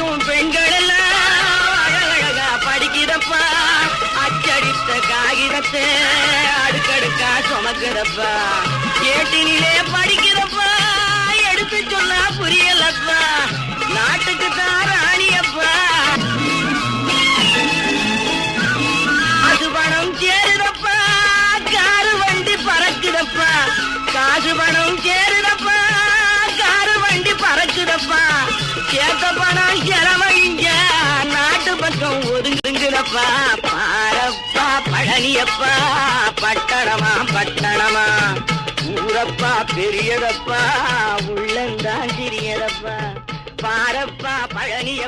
படிக்கும் பெண்கள் எல்லாம் அழகழகா படிக்கிறப்பா. அச்சடித்த காகிதத்தை அடுக்கடுக்கா சுமக்கிறப்பா. ஏட்டினிலே படிக்கிறப்பா, எடுத்து சொன்னா புரியலப்பா. நாட்டுக்கு தான் ராணியப்பா. அது பணம் சேருதப்பா, காரு வண்டி பறக்குதப்பா. காசு பணம் சேருதப்பா, காரு வண்டி பறக்குதப்பா. சேர்த்த பணம் செலவழிங்க, நாட்டு பக்கம் ஒதுங்குதுங்கப்பா. பாரப்பா பழனியப்பா, பட்டணமா பட்டணமா. ஊரப்பா பெரியதப்பா, உள்ளந்தான் சிறியதப்பா. பாரப்பா பழனியப்பா.